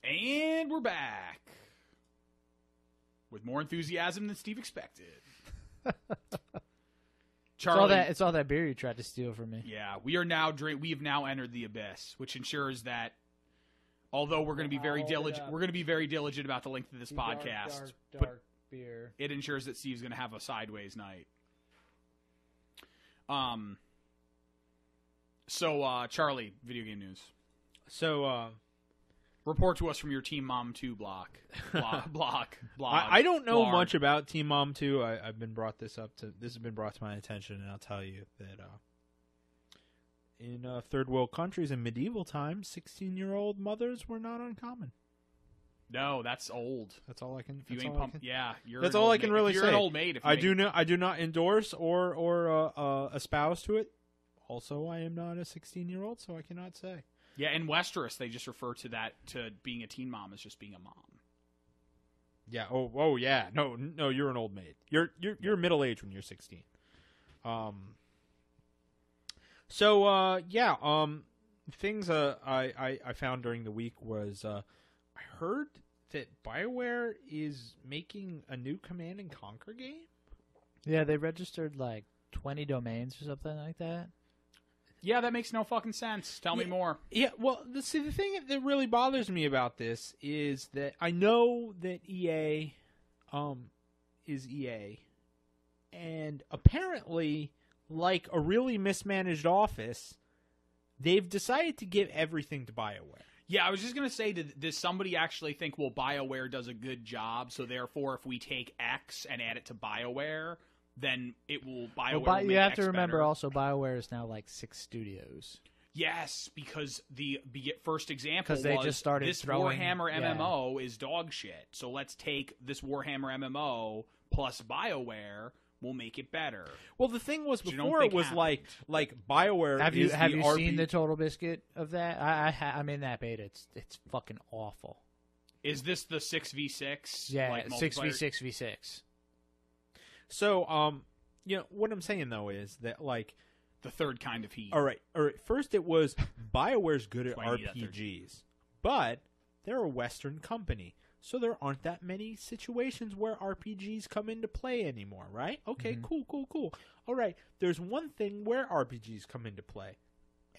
And we're back. With more enthusiasm than Steve expected. Charlie, it's all that beer you tried to steal from me. Yeah, we have now entered the abyss, which ensures that although we're going to be very diligent about the length of this podcast, dark beer. It ensures that Steve's going to have a sideways night. So Charlie, video game news. So report to us from your Team Mom 2 blog. I don't know much about Team Mom 2. This has been brought to my attention, and I'll tell you that in third world countries in medieval times, 16-year-old mothers were not uncommon. No, that's old. That's all I can. That's all I can really say. You're an old maid. I do not endorse or espouse to it. Also, I am not a 16-year-old, so I cannot say. Yeah, in Westeros, they just refer to being a teen mom as just being a mom. Yeah. Oh, yeah. No. You're an old maid. You're middle aged when you're 16. Things I found during the week was I heard that BioWare is making a new Command and Conquer game. Yeah, they registered like 20 domains or something like that. Yeah, that makes no fucking sense. Tell me more. Yeah, well, the thing that really bothers me about this is that I know that EA is EA, and apparently, like a really mismanaged office, they've decided to give everything to BioWare. Yeah, I was just going to say, does somebody actually think, well, BioWare does a good job, so therefore if we take X and add it to BioWare, then it will BioWare will make you have X to remember better. Also BioWare is now like 6 studios. Yes, because the first example was they just started this throwing, Warhammer MMO is dog shit. So let's take this Warhammer MMO plus BioWare, we'll make it better. Well, the thing was before it was happened. like BioWare. Have you seen the Total Biscuit of that? I'm in that beta. It's fucking awful. Is this the 6v6? Yeah, like 6v6v6. So, what I'm saying though is that like the third kind of heat. All right. First, it was BioWare's good at RPGs, but they're a Western company, so there aren't that many situations where RPGs come into play anymore, right? Okay, cool. All right, there's one thing where RPGs come into play: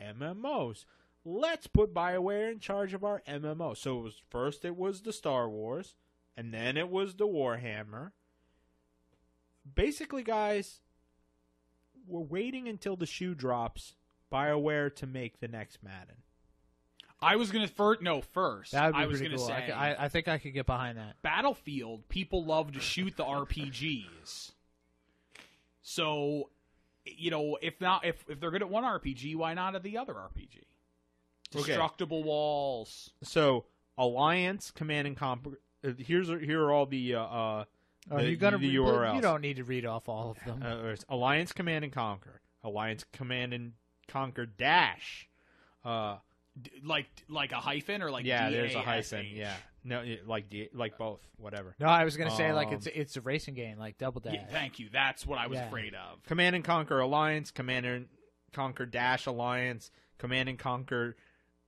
MMOs. Let's put BioWare in charge of our MMO. So it was the Star Wars, and then it was the Warhammer. Basically, guys, we're waiting until the shoe drops BioWare to make the next Madden. I was going to first. That would be I was going to say. I think I could get behind that. Battlefield, people love to shoot the RPGs. So, if they're good at one RPG, why not at the other RPG? Destructible walls. So, Alliance, Command and Conquer. Here are all the you're gonna the URLs. You don't need to read off all of them. There's Alliance Command and Conquer, Alliance Command and Conquer Dash, like a hyphen or like there's a hyphen. Yeah, no, like both, whatever. No, I was gonna say like it's a racing game, like Double Dash. Yeah, thank you. That's what I was afraid of. Command and Conquer Alliance, Command and Conquer Dash Alliance, Command and Conquer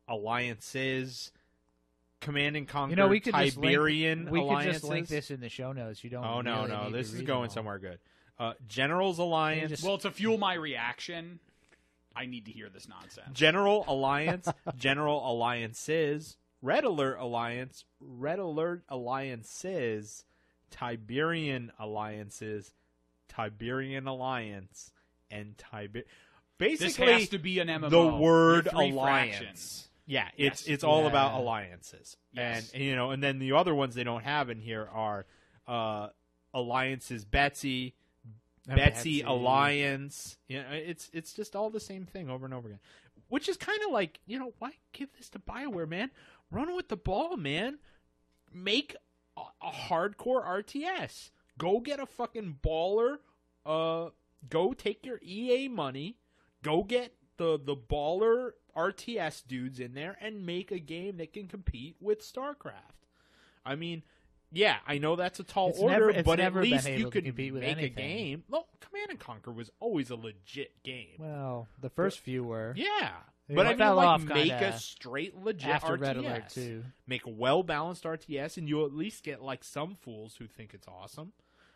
Alliances. Command and Conquer we could Tiberian we Alliances. could just link this in the show notes. You don't. Oh no, really need this to is read going somewhere good. Generals Alliance. Well, to fuel my reaction, I need to hear this nonsense. General Alliance, General Alliances, Red Alert Alliance, Red Alert Alliances, Tiberian Alliances, Tiberian Alliance, and Basically, this has to be an MMO. The word Alliance. Fractions. Yeah, it's all about alliances, yes. and then the other ones they don't have in here are alliances. Betsy Alliance. It's just all the same thing over and over again, which is kind of like why give this to BioWare, man? Run with the ball, man. Make a hardcore RTS. Go get a fucking baller. Go take your EA money. Go get the baller RTS dudes in there and make a game that can compete with Starcraft. I mean, yeah, I know that's a tall order, but at least you could make a game. Well, Command and Conquer was always a legit game. Well, the first few were. Yeah. But I mean, fell like, off make kinda a straight legit after RTS. Red Alert 2. Make a well-balanced RTS, and you'll at least get, like, some fools who think it's awesome.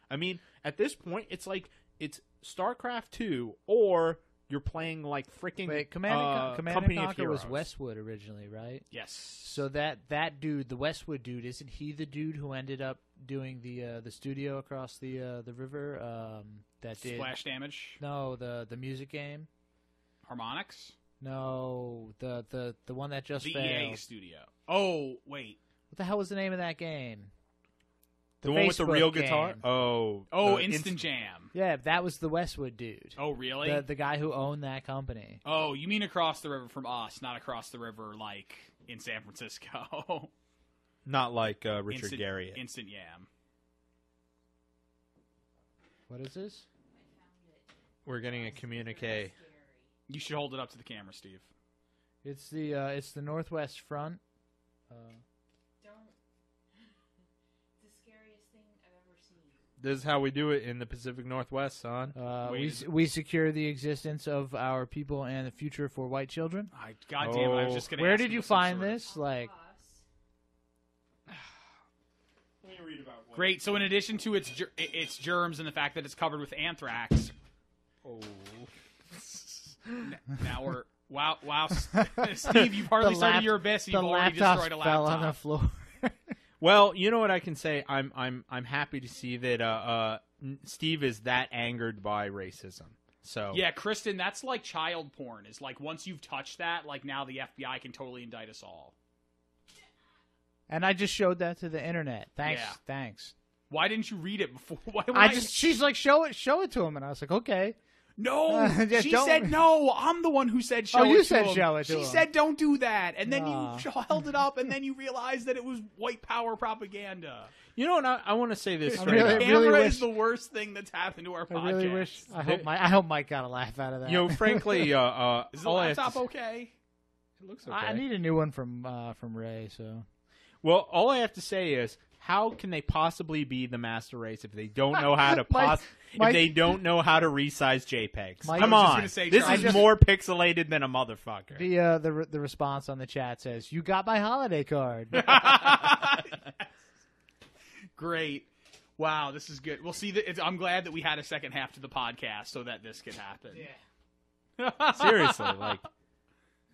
I mean, at this point, it's like, it's StarCraft 2, or you're playing, like, freaking Command and Company of Conquer was Heroes. Westwood originally, right? Yes. So that dude, the Westwood dude, isn't he the dude who ended up doing the studio across the river? That did Splash Damage. No, the music game. Harmonix. No, the one that just The failed. EA studio. Oh wait. What the hell was the name of that game? The one with the real Facebook guitar? game. Oh, Instant Jam. Yeah, that was the Westwood dude. Oh really? The guy who owned that company. Oh, you mean across the river from us, not across the river like in San Francisco. not like Richard Garriott. Instant Yam. What is this? We're getting a communique. You should hold it up to the camera, Steve. It's the Northwest Front. Don't. It's the scariest thing I've ever seen. This is how we do it in the Pacific Northwest, son. We secure the existence of our people and the future for white children. God damn it! I was just gonna. Where ask did you some find sort of- this? Like, Let me read about what. Great. So in addition to its germs and the fact that it's covered with anthrax, Oh. now we're wow, Steve, you've hardly started your abyss. And the you've already laptop destroyed a fell laptop. on the floor. Well, you know what I can say. I'm happy to see that Steve is that angered by racism. So Yeah, Kristen, that's like child porn. Is like once you've touched that, like now the FBI can totally indict us all. And I just showed that to the internet. Thanks, Yeah. thanks. Why didn't you read it before? She's like, show it to him, and I was like, okay. No, Yeah, she don't- said no. I'm the one who said show Oh, it you to said him. show it to She him. said don't do that, and then Nah. you held it up, and then you realized that it was white power propaganda. you know what? I want to say this I straight really- up. Camera wish- is the worst thing that's happened to our podcast. I really wish. I hope Mike got a laugh out of that. You know, frankly, Is the all I have to laptop say- okay? It looks okay. I need a new one from Ray. So Well, all I have to say is, how can they possibly be the master race if they don't know how to Mike- if they don't know how to resize JPEGs? Mike- Come I was just on, gonna say, this Charlie, is more pixelated than a motherfucker. the response on the chat says, "You got my holiday card." Great. Wow, this is good. We'll see. I'm glad that we had a second half to the podcast so that this could happen. Seriously, like,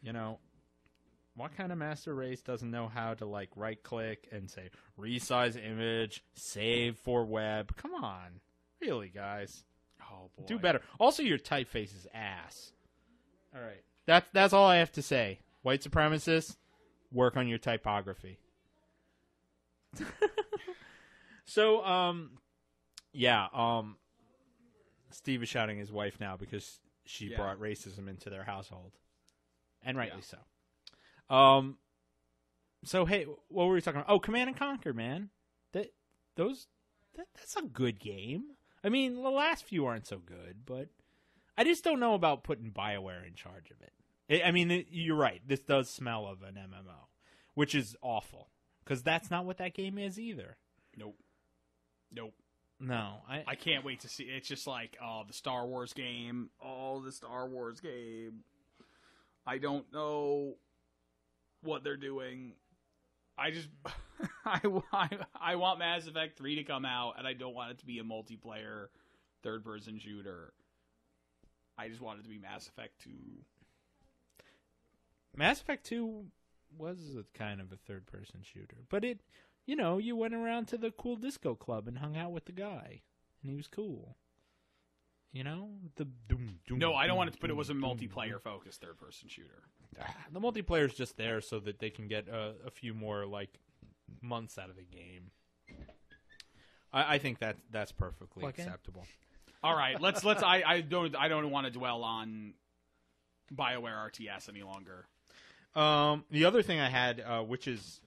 you know, what kind of master race doesn't know how to, like, right click and say resize image, save for web? Come on, really, guys, Oh boy. do better. Also, your typeface is ass. All right, that's all I have to say. White supremacists, work on your typography. So, Steve is shouting at his wife now because she brought racism into their household, and rightly so. So hey, what were we talking about? Oh, Command and Conquer, man. That's a good game. I mean, the last few aren't so good, but I just don't know about putting BioWare in charge of it. You're right. This does smell of an MMO, which is awful because that's not what that game is either. Nope. No, I can't wait to see. It's just like, the Star Wars game. Oh, the Star Wars game. I don't know what they're doing. I just, I want Mass Effect 3 to come out, and I don't want it to be a multiplayer third-person shooter. I just want it to be Mass Effect 2. Mass Effect 2 was a kind of a third-person shooter, but you went around to the cool disco club and hung out with the guy, and he was cool. You know, No, I don't want it to, but it was a multiplayer-focused third-person shooter. The multiplayer's just there so that they can get a few more months out of the game. I think that's perfectly acceptable. All right, let's. I don't want to dwell on BioWare RTS any longer. The other thing I had, which is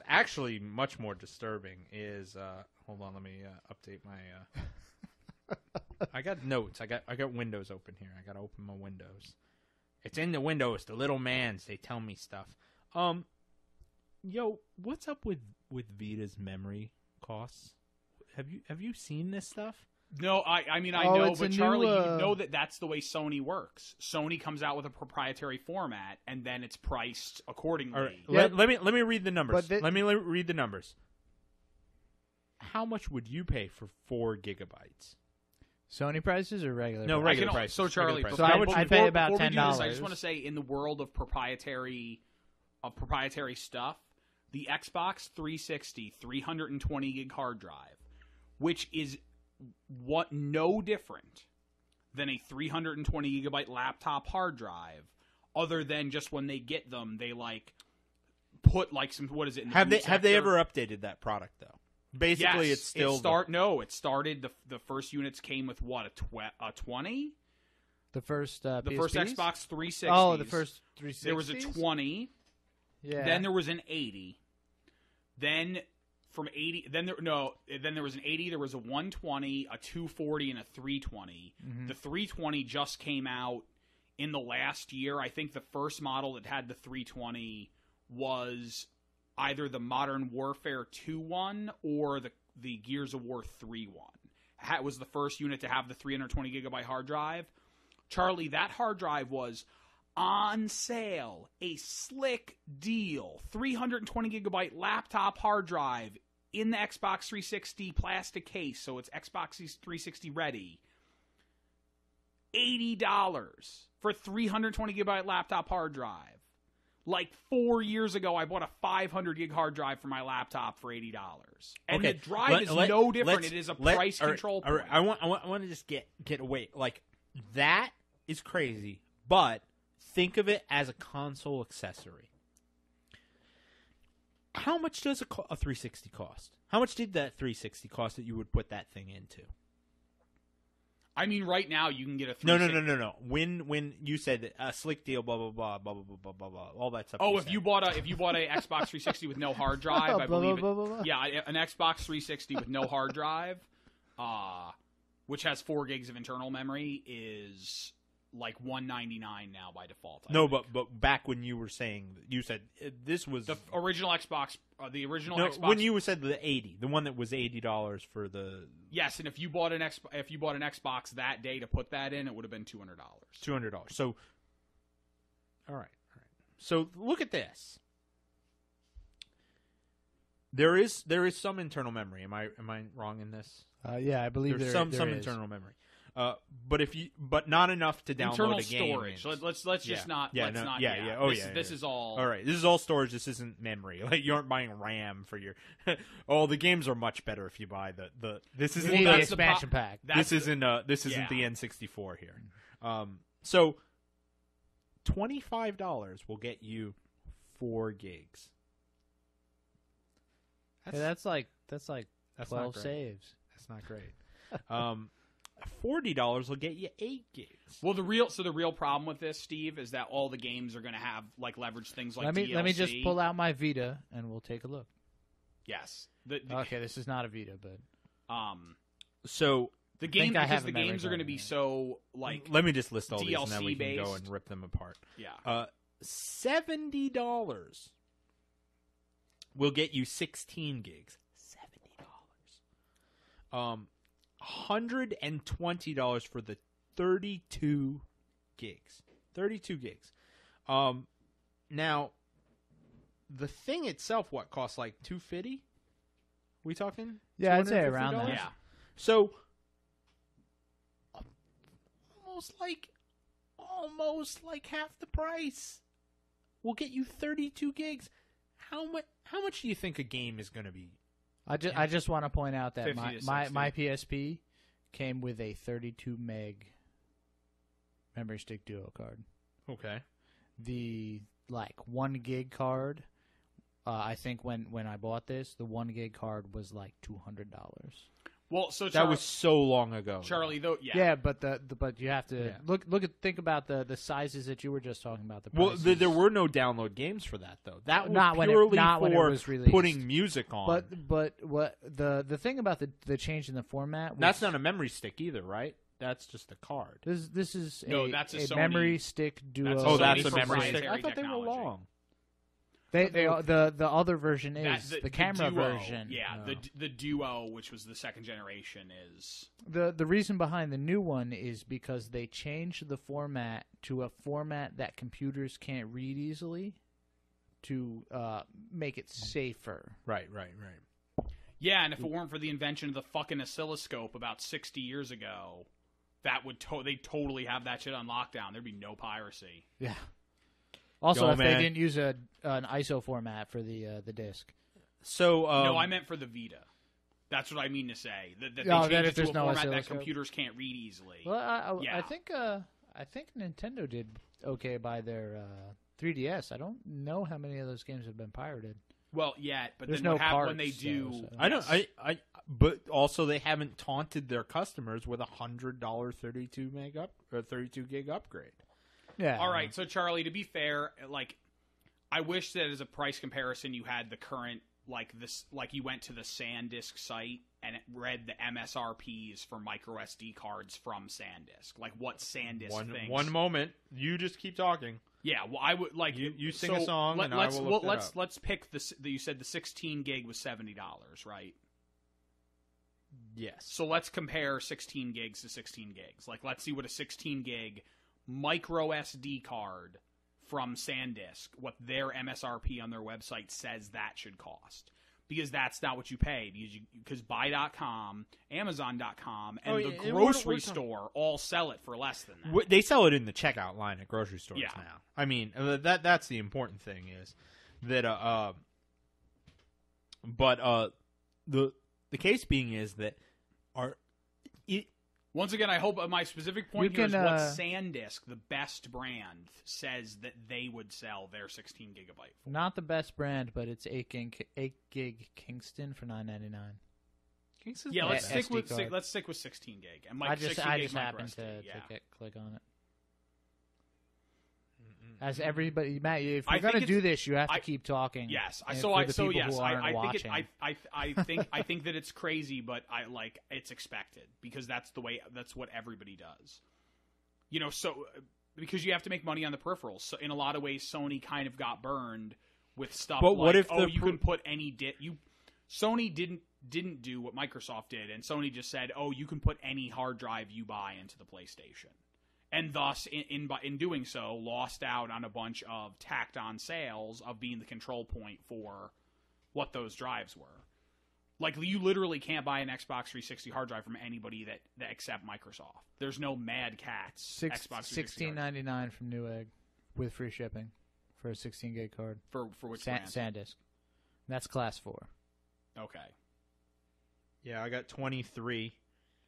actually much more disturbing, is hold on, let me update my. I got notes. I got Windows open here. I got to open my Windows. It's in the Windows. The little mans, they tell me stuff. Yo, what's up with Vita's memory costs? Have you seen this stuff? No, I mean, I Oh, know, it's but a Charlie, new, you know that's the way Sony works. Sony comes out with a proprietary format, and then it's priced accordingly. All right. Yeah. Let me read the numbers. But Let me read the numbers. How much would you pay for 4 gigabytes? Sony prices or regular? No, prices? regular I can, price. So, Charlie, Regular price. So I before- pay about before we do this, $10. I just want to say, in the world of proprietary stuff, the Xbox 360 320 gig hard drive, which is no different than a 320 gigabyte laptop hard drive, other than just when they get them, they like put like some, what is it? In the Have boot they sector? ever updated that product though? Basically, Yes, it's still it started. The first units came with what, a 20. The first The first PSPs? Xbox 360. Oh, the first 360s. There was a 20. Yeah. Then there was an 80. Then from 80, then there was an 80. There was a 120, a 240, and a 320. Mhm. The 320 just came out in the last year. I think the first model that had the 320 was either the Modern Warfare 2-1 or the Gears of War 3-1. It was the first unit to have the 320 gigabyte hard drive. Charlie, that hard drive was on sale, a slick deal. 320 gigabyte laptop hard drive in the Xbox 360 plastic case, so it's Xbox 360 ready. $80 for 320 gigabyte laptop hard drive. Like 4 years ago, I bought a 500 gig hard drive for my laptop for $80, and Okay, the drive is no different. It is a price all right, control all right, point. I want to just get away. Like that is crazy, but think of it as a console accessory. How much does a 360 cost? How much did that 360 cost that you would put that thing into? I mean, right now you can get a No. 360. When you said a slick deal, blah blah blah blah blah blah blah blah, all that stuff. Oh, if you bought a Xbox 360 with no hard drive, I Blah, believe blah, blah, blah, blah. yeah, an Xbox 360 with no hard drive, which has 4 gigs of internal memory, is like $199 now by default. I No, think. but back when you were saying, you said this was the original Xbox, Xbox. when you said the 80, the one that was $80 for the yes, and if you bought an Xbox that day to put that in, it would have been $200. $200. So, all right. So look at this. There is some internal memory. Am I wrong in this? Yeah, I believe There's there some is. internal memory. But not enough to download Internal a game. storage. So let's just not. Yeah, let's no, not. yeah, yeah. Oh, this, yeah, This yeah. is all. All right, this is all storage. This isn't memory. Like you aren't buying RAM for your. Oh, the games are much better if you buy the. This You isn't need the that's the expansion pack. That's this isn't yeah. the N64 here. So $25 will get you 4 gigs. Hey, that's like That's 12 not great. saves. That's not great. $40 will get you 8 gigs. Well, the real problem with this, Steve, is that all the games are going to have like leverage things like let me DLC. just pull out my Vita and we'll take a look. Yes. Okay, this is not a Vita, but So the game I because have the a memory games are going to card, be yeah. so like let me just list all these, and then we can go DLC-based. and rip them apart. yeah. $70 will get you 16 gigs. $70. $120 for the 32 gigs. 32 gigs. Now, the thing itself, what costs like $250? We talking? yeah, I'd say around $250? that. Yeah. So almost like half the price. We'll get you 32 gigs. How much do you think a game is going to be? I just want to point out that 50 to my 60. PSP came with a 32 meg memory stick duo card. Okay. The 1 gig card, I think when I bought this, the 1 gig card was like $200. Well, so That was so long ago. Charlie though. Yeah. Yeah, but but you have to Yeah. think about the sizes that you were just talking about. The Well, prices. there were no download games for that though. That was Not when it- purely not when it for was released. putting music on. But what the thing about the change in the format was, that's not a memory stick either, right? That's just a card. this is No, that's a Sony- memory stick duo. That's Oh, Sony that's a memory proprietary stick. I thought they were technology. long. The other version is the camera Duo, version. Yeah, the Duo, which was the second generation, is the reason behind the new one is because they changed the format to a format that computers can't read easily to make it safer. Right. Yeah, and if it weren't for the invention of the fucking oscilloscope about 60 years ago, that would they'd totally have that shit on lockdown. There'd be no piracy. Yeah. Also, if they didn't use an ISO format for the disc. So no, I meant for the Vita. That's what I mean to say. That they changed it to a format that computers can't read easily. Well, I think Nintendo did okay by their 3DS. I don't know how many of those games have been pirated. Well, yeah, but there's then no what parts, when they do? So. I don't. But also they haven't taunted their customers with $100 32 gig upgrade. Yeah. All right. So Charlie, to be fair, like, I wish that as a price comparison, you had the current you went to the SanDisk site and it read the MSRPs for micro SD cards from SanDisk, like what SanDisk thinks. One moment, you just keep talking. Yeah, well, I would like you sing a song, and I will look it up. Let's pick the. You said the 16 gig was $70, right? Yes. So let's compare 16 gigs to 16 gigs. Like, let's see what a 16 gig micro SD card from SanDisk, what their MSRP on their website says that should cost. Because that's not what you pay. Because Buy.com, Amazon.com, and the grocery store all sell it for less than that. They sell it in the checkout line at grocery stores Yeah. now. I mean, that's the important thing is that the case being is that Once again, I hope my specific point here is what SanDisk, the best brand, says that they would sell their 16 gigabyte for. Not the best brand, but it's 8 gig Kingston for $9.99. Yeah, let's stick with 16 gig. And I just happened to click on it. As everybody, Matt, if you're gonna do this, you have to keep talking. Yes, I think that it's crazy, but it's expected because that's what everybody does. You know, so because you have to make money on the peripherals. So in a lot of ways, Sony kind of got burned with stuff. But what if you can put any Sony didn't do what Microsoft did, and Sony just said, "Oh, you can put any hard drive you buy into the PlayStation." And thus, in doing so, lost out on a bunch of tacked-on sales of being the control point for what those drives were. Like, you literally can't buy an Xbox 360 hard drive from anybody that except Microsoft. There's no Mad Catz Xbox 360 $16.99 from Newegg with free shipping for a 16 gig card. For which brand? SanDisk. That's Class 4. Okay. Yeah, I got 23.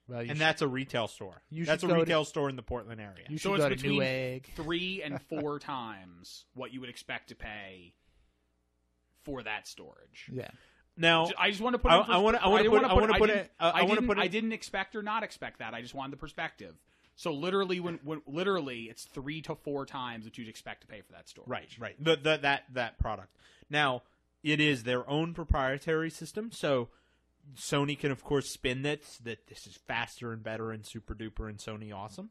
Well, and that's a retail store. That's a retail store in the Portland area. So it's between 3 and 4 times what you would expect to pay for that storage. Yeah. Now, I just want to put. I didn't expect or not expect that. I just wanted the perspective. So literally, when it's 3 to 4 times what you'd expect to pay for that storage. Right. That product. Now, it is their own proprietary system, so Sony can, of course, spin that this is faster and better and super duper and Sony awesome.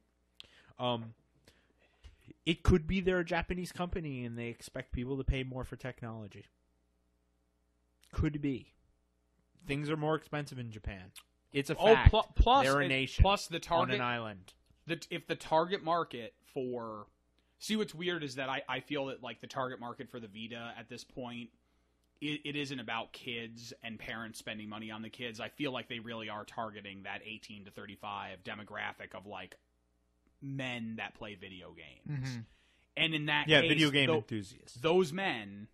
It could be they're a Japanese company and they expect people to pay more for technology. Could be. Things are more expensive in Japan. It's a fact. Plus, they're a nation. Plus the target on an island. If the target market for, see what's weird is that I feel that like the target market for the Vita at this point. It isn't about kids and parents spending money on the kids. I feel like they really are targeting that 18 to 35 demographic of like men that play video games. Mm-hmm. And in that case, video game enthusiasts. Those men,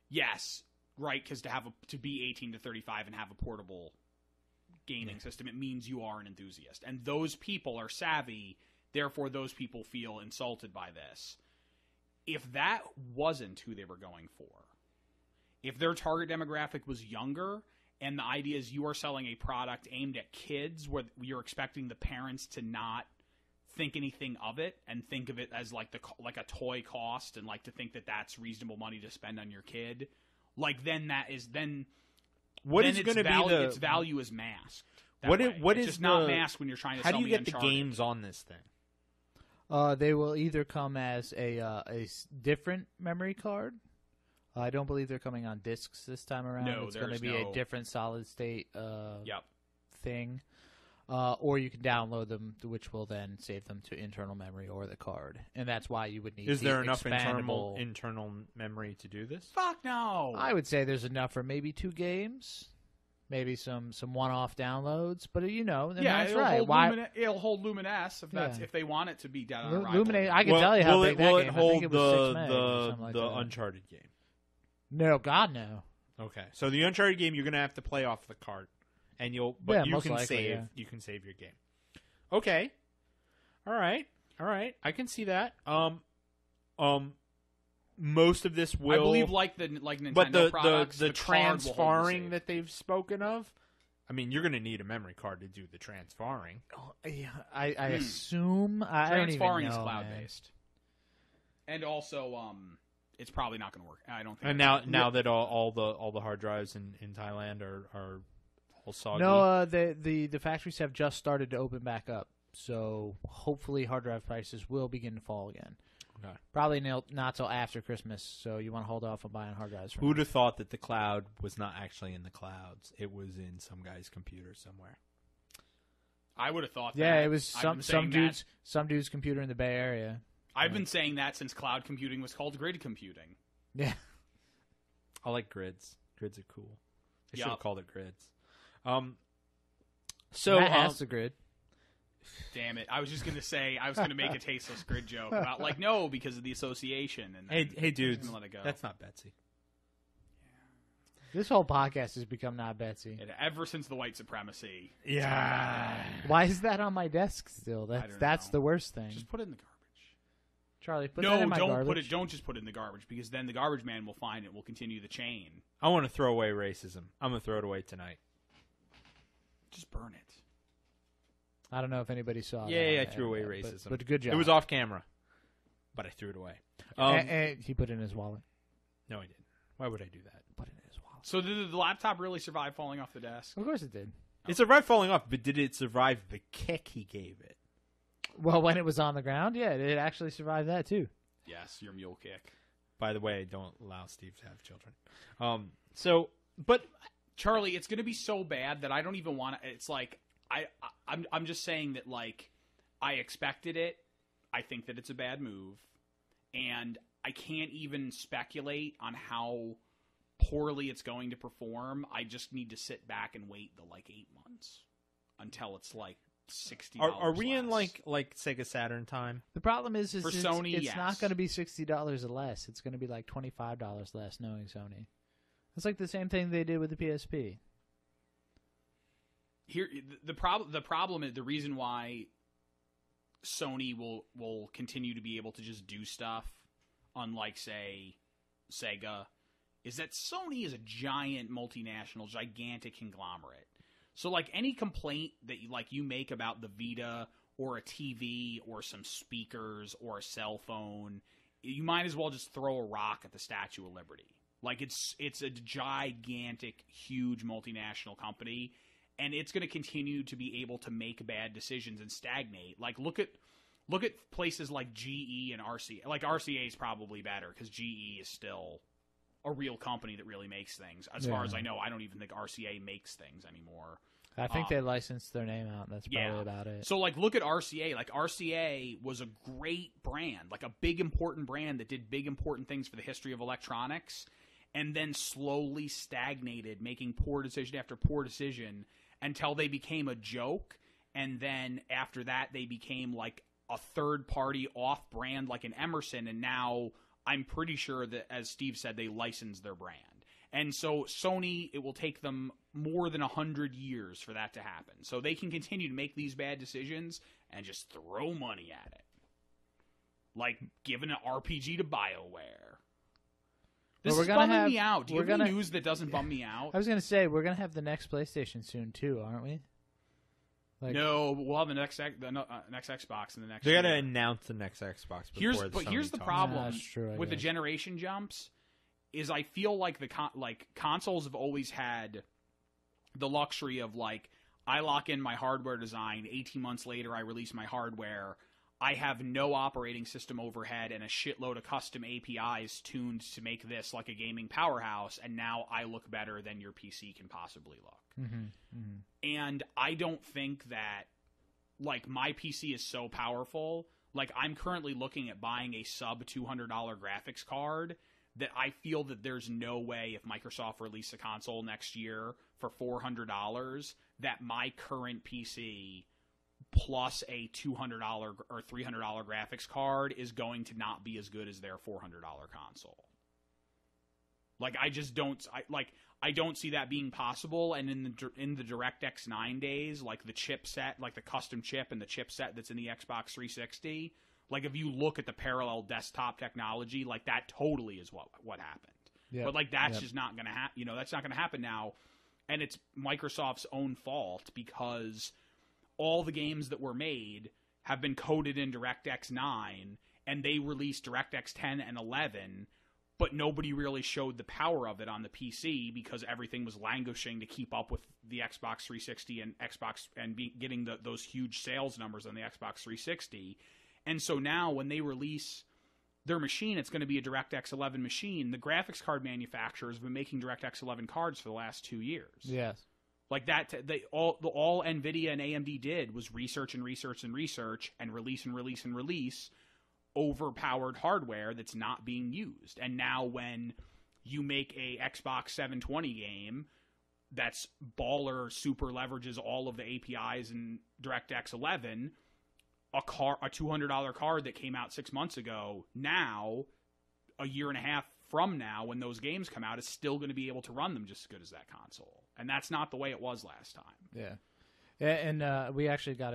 yes, right, because to be 18 to 35 and have a portable gaming system, it means you are an enthusiast. And those people are savvy, therefore those people feel insulted by this. If that wasn't who they were going for, if their target demographic was younger, and the idea is you are selling a product aimed at kids where you're expecting the parents to not think anything of it and think of it as like a toy cost and like to think that that's reasonable money to spend on your kid, like then its value is masked. What it's is just not masked when you're trying to sell me How do you get Uncharted. the games on this thing? They will either come as a different memory card I don't believe they're coming on discs this time around. No, it's going to there's be no- a different solid state Yep. thing. Or you can download them, which will then save them to internal memory or the card. And that's why you would need Is the there enough expandable... internal memory to do this? Fuck no. I would say there's enough for maybe 2 games. Maybe some one-off downloads. But, and that's it'll right. Hold it'll hold Luminesce Yeah. if they want it to be dead on arrival. Luminate, I can tell you how big that will game it is. hold I think it was 6 meg or something like the that. Uncharted game? No, God, no. Okay, so the Uncharted game you're gonna have to play off the card, and you most can likely, save. yeah. You can save your game. Okay, all right. I can see that. Most of this will, I believe, like Nintendo but the products, the card will hold the transferring save. that they've spoken of. I mean, you're gonna need a memory card to do the transferring. Oh, yeah, I assume. I don't even Transferring know, is man. cloud based, and also it's probably not going to work. I don't think. And now that all the hard drives in Thailand are all soggy. No, the factories have just started to open back up, so hopefully hard drive prices will begin to fall again. Okay. Probably not till after Christmas, so you want to hold off on buying hard drives. For Who'd now. have thought that the cloud was not actually in the clouds? It was in some guy's computer somewhere. I would have thought. Yeah, that. it was I've been saying some dude's computer in the Bay Area. I've been saying that since cloud computing was called grid computing. Yeah. I like grids. Grids are cool. They should Yup. have called it grids. So Matt has the grid. Damn it! I was just gonna say I was gonna make a tasteless grid joke about no because of the association. And hey then dudes, I'm gonna let it go. that's not Betsy. This whole podcast has become not Betsy. And ever since the white supremacy, Yeah. Why is that on my desk still? don't That's know. the worst thing. just put it in the garbage. Charlie, put No, that in my don't garbage. put it. Don't just put it in the garbage because then the garbage man will find it. Will continue the chain. I want to throw away racism. I'm gonna throw it away tonight. Just burn it. I don't know if anybody saw. Yeah, that I threw away but- racism. But good job. It was off camera, but I threw it away. And he put it in his wallet. No, I didn't. Why would I do that? Put it in his wallet. So did the laptop really survive falling off the desk? Of course it did. It survived falling off, but did it survive the kick he gave it? Well, when it was on the ground, yeah, it actually survived that too. Yes, your mule kick. By the way, don't allow Steve to have children. But Charlie, it's going to be so bad that I don't even want to. It's like I'm just saying that I expected it. I think that it's a bad move, and I can't even speculate on how poorly it's going to perform. I just need to sit back and wait the 8 months until it's $60. are we in less. like Sega Saturn time? The problem is For it's Sony, it's yes. not going to be $60 less. It's going to be like $25 less, knowing Sony. It's like the same thing they did with the PSP. Here the problem is the reason why Sony will continue to be able to just do stuff, unlike say Sega, is that Sony is a giant multinational, gigantic conglomerate. So any complaint that you make about the Vita or a TV or some speakers or a cell phone, you might as well just throw a rock at the Statue of Liberty. It's a gigantic, huge multinational company, and it's going to continue to be able to make bad decisions and stagnate. Look at places like GE and RCA. RCA is probably better because GE is still a real company that really makes things. As far as I know, I don't even think RCA makes things anymore. I think they licensed their name out. That's probably about it. So look at RCA. RCA was a great brand, a big important brand that did big important things for the history of electronics, and then slowly stagnated, making poor decision after poor decision until they became a joke. And then after that, they became a third party off brand like an Emerson. And now I'm pretty sure that, as Steve said, they licensed their brand. And so Sony, it will take them more than 100 years for that to happen. So they can continue to make these bad decisions and just throw money at it. Like giving an RPG to BioWare. This Well, is we're gonna bumming have- me out. Do you we're have any gonna- news that doesn't bum me out? I was going to say, we're going to have the next PlayStation soon, too, aren't we? No, we'll have the next Xbox in the next They got to year. announce the next Xbox. Before Here's the Sony problem Yeah, that's true, I with the guess. generation jumps is I feel like consoles have always had the luxury of I lock in my hardware design, 18 months later I release my hardware, I have no operating system overhead and a shitload of custom APIs tuned to make this like a gaming powerhouse, and now I look better than your PC can possibly look. And I don't think that, like, my PC is so powerful. Like, I'm currently looking at buying a sub $200 graphics card that I feel that there's no way, if Microsoft released a console next year for $400, that my current PC plus a $200 or $300 graphics card is going to not be as good as their $400 console. Like, I just don't, I don't see that being possible. And in the DirectX 9 days, like the chipset, like the custom chip and the chipset that's in the Xbox 360, like if you look at the parallel desktop technology, like that totally is what happened. But like that's just not going to happen. You know, that's not going to happen now. And it's Microsoft's own fault because all the games that were made have been coded in DirectX 9, and they released DirectX 10 and 11, but nobody really showed the power of it on the PC because everything was languishing to keep up with the Xbox 360 and Xbox and getting those huge sales numbers on the Xbox 360. And so now when they release their machine, it's going to be a DirectX 11 machine. The graphics card manufacturers have been making DirectX 11 cards for the last 2 years. Yes. Like that, all NVIDIA and AMD did was research and release and release overpowered hardware that's not being used. And now when you make a Xbox 720 game that's baller, super leverages all of the APIs in DirectX 11, a $200 card that came out 6 months ago, now, a year and a half from now, when those games come out, is still going to be able to run them just as good as that console. And that's not the way it was last time. Yeah, and we actually got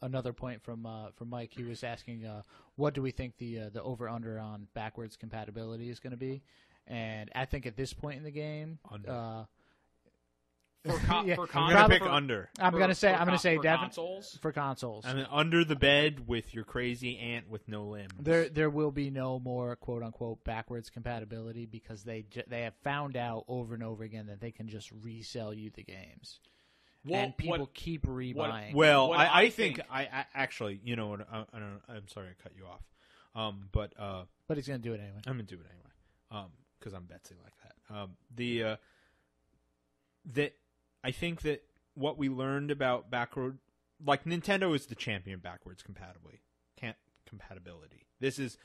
another point from Mike. He was asking, what do we think the over under on backwards compatibility is going to be? And I think at this point in the game, I'm gonna pick under. I'm gonna say definitely consoles. For consoles. I mean, under the bed with your crazy aunt with no limbs. There will be no more quote unquote backwards compatibility because they have found out over and over again that they can just resell you the games. Well, and people keep rebuying. I think I actually, you know, I'm sorry I cut you off, but he's gonna do it anyway. I'm gonna do it anyway, because I'm Betsy like that. That I think that what we learned about backward, like Nintendo is the champion backwards compatibility. This is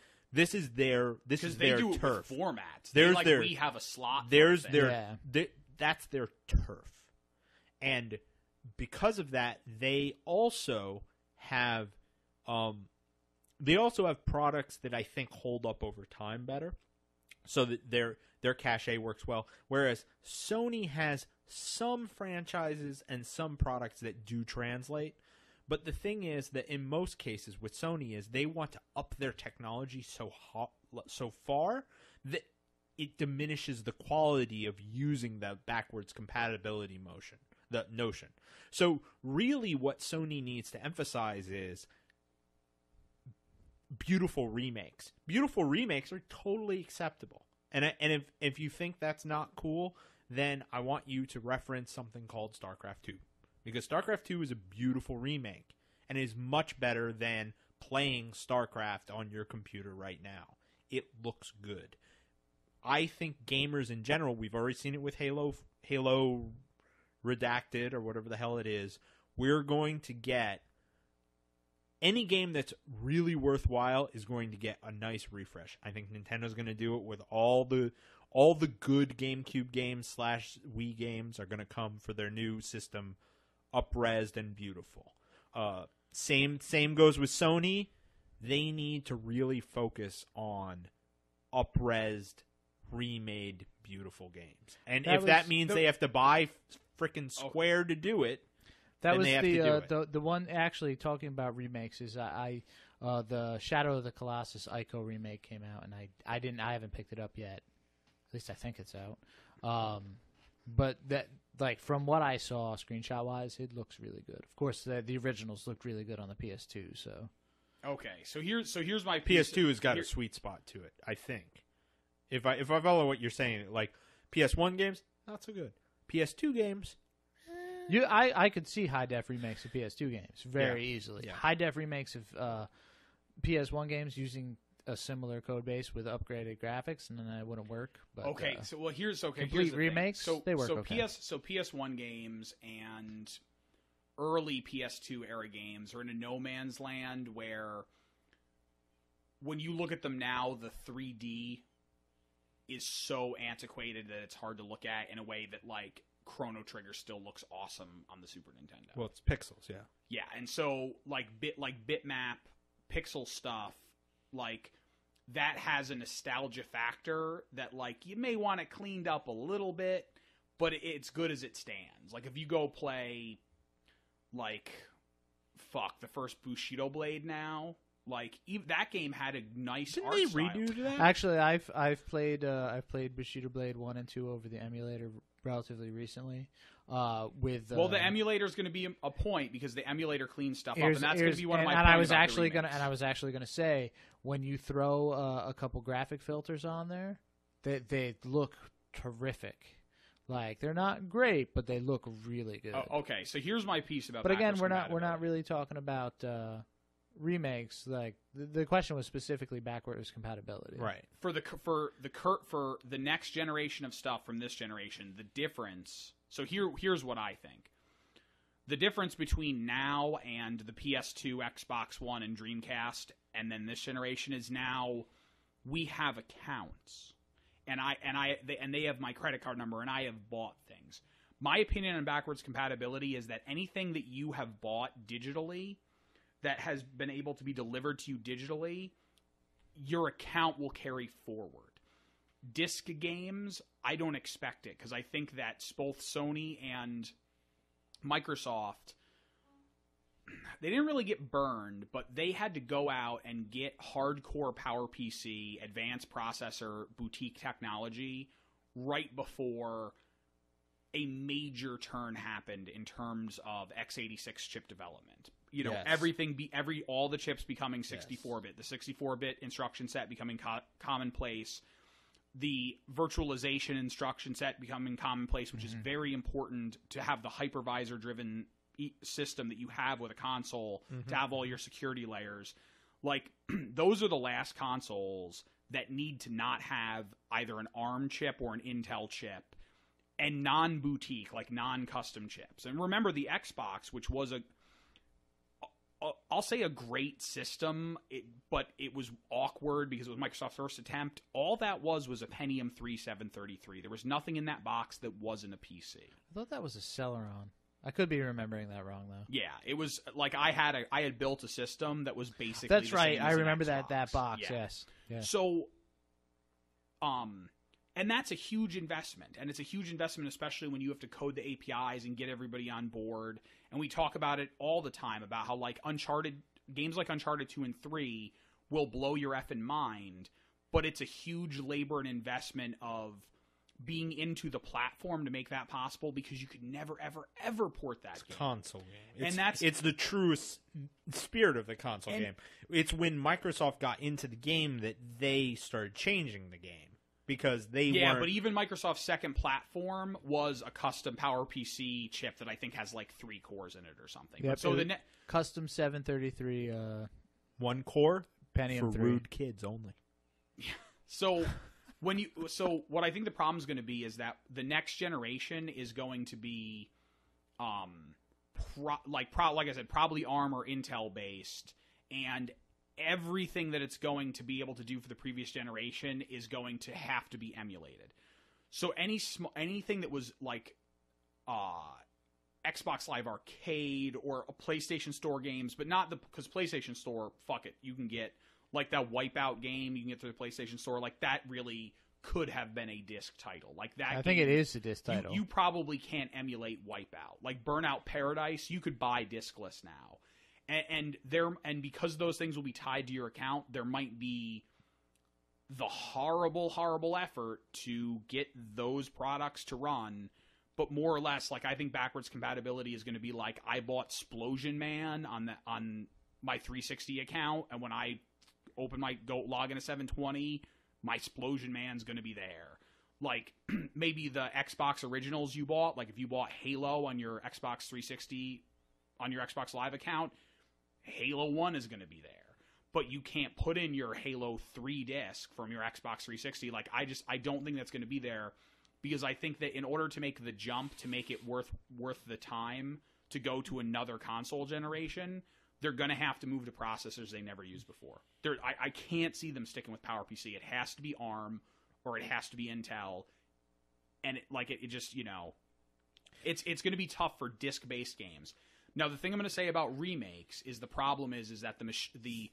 their do turf. It with formats. There's we have a slot. There's that's their turf, and because of that, they also have products that I think hold up over time better, so that their cachet works well. Whereas Sony has some franchises and some products that do translate. But the thing is that in most cases with Sony is they want to up their technology so far that it diminishes the quality of using the backwards compatibility notion. So really what Sony needs to emphasize is beautiful remakes. Beautiful remakes are totally acceptable. And if you think that's not cool, then I want you to reference something called Starcraft 2. Because Starcraft 2 is a beautiful remake and is much better than playing Starcraft on your computer right now. It looks good. I think gamers in general, we've already seen it with Halo Redacted or whatever the hell it is, we're going to get any game that's really worthwhile is going to get a nice refresh. I think Nintendo's going to do it with all the good GameCube games / Wii games are going to come for their new system, up-resed and beautiful. Same goes with Sony. They need to really focus on up-resed, remade, beautiful games. And if that means they have to buy frickin' Square to do it, that was the one actually talking about remakes is the Shadow of the Colossus Ico remake came out and I haven't picked it up yet. At least I think it's out. But that, like, from what I saw screenshot wise, it looks really good. Of course, the originals looked really good on the PS2. So okay, so here's my PS2 has got a sweet spot to it. I think if I follow what you're saying, like PS1 games not so good, PS2 games I could see high def remakes of PS2 games very easily. Yeah. High def remakes of PS1 games using a similar code base with upgraded graphics, and then that wouldn't work. But, Okay, here's complete the remakes, thing. they work so okay. PS1 games and early PS2 era games are in a no man's land where when you look at them now, the 3D is so antiquated that it's hard to look at in a way that like Chrono Trigger still looks awesome on the Super Nintendo. Well, it's pixels, yeah. Yeah, and so like bitmap pixel stuff, like that has a nostalgia factor that like you may want it cleaned up a little bit, but it's good as it stands. Like if you go play like the first Bushido Blade now, like that game had a nice Didn't art they style. redo that? Actually, I've played Bushido Blade 1 and 2 over the emulator relatively recently. With the emulator is going to be a point because the emulator cleans stuff up, here's- and that's going to be one of my. and I points was about the actually remakes. gonna say when you throw a couple graphic filters on there, they look terrific. Like they're not great, but they look really good. Oh, okay, so here's my piece about. But again, backwards we're not compatibility. really talking about remakes. Like the question was specifically backwards compatibility. Right. for the next generation of stuff from this generation. The difference. So here's what I think. The difference between now and the PS2, Xbox One, and Dreamcast, and then this generation is now we have accounts, and they have my credit card number, and I have bought things. My opinion on backwards compatibility is that anything that you have bought digitally that has been able to be delivered to you digitally, your account will carry forward. Disc games, I don't expect it because I think that both Sony and Microsoft, they didn't really get burned, but they had to go out and get hardcore PowerPC, advanced processor, boutique technology right before a major turn happened in terms of x86 chip development. You know, Yes. all the chips becoming 64-bit, the 64-bit instruction set becoming commonplace, the virtualization instruction set becoming commonplace, which is very important to have the hypervisor-driven system that you have with a console to have all your security layers. Like, those are the last consoles that need to not have either an ARM chip or an Intel chip, and non-boutique, like non-custom chips. And remember the Xbox, which was I'll say a great system, but it was awkward because it was Microsoft's first attempt. All that was a Pentium 3 733. There was nothing in that box that wasn't a PC. I thought that was a Celeron. I could be remembering that wrong though. Yeah, it was like I had built a system that was basically That's the right. same I as an remember Xbox. that box. Yeah. Yes. Yeah. So, and that's a huge investment, and it's a huge investment, especially when you have to code the APIs and get everybody on board. And we talk about it all the time about how like games like Uncharted 2 and 3 will blow your effing mind, but it's a huge labor and investment of being into the platform to make that possible because you could never, ever, ever port that game. Console game. And it's the truest spirit of the console game. It's when Microsoft got into the game that they started changing the game. Because they weren't... but even Microsoft's second platform was a custom PowerPC chip that I think has like 3 cores in it or something. Yep, So custom 733 one core Pentium for 3. rude kids only. so what I think the problem is going to be is that the next generation is going to be like I said, probably ARM or Intel based, and everything that it's going to be able to do for the previous generation is going to have to be emulated. So anything that was like Xbox Live Arcade or a PlayStation Store games, but not because PlayStation Store, fuck it, you can get like that Wipeout game you can get through the PlayStation Store. Like that really could have been a disc title. Like that. I think it is a disc title. You probably can't emulate Wipeout. Like Burnout Paradise, you could buy discless now. And because those things will be tied to your account, there might be the horrible, horrible effort to get those products to run. But more or less, like I think backwards compatibility is going to be like I bought Splosion Man on my 360 account, and when I log into 720, my Splosion Man's going to be there. like maybe the Xbox originals you bought, like if you bought Halo on your Xbox 360 on your Xbox Live account, Halo 1 is going to be there. But you can't put in your Halo 3 disc from your Xbox 360. Like, I don't think that's going to be there, because I think that in order to make the jump, to make it worth the time to go to another console generation, they're going to have to move to processors they never used before. I can't see them sticking with PowerPC. It has to be ARM or it has to be Intel. And it just, you know, it's going to be tough for disc-based games. Now, the thing I'm going to say about remakes is the problem is that the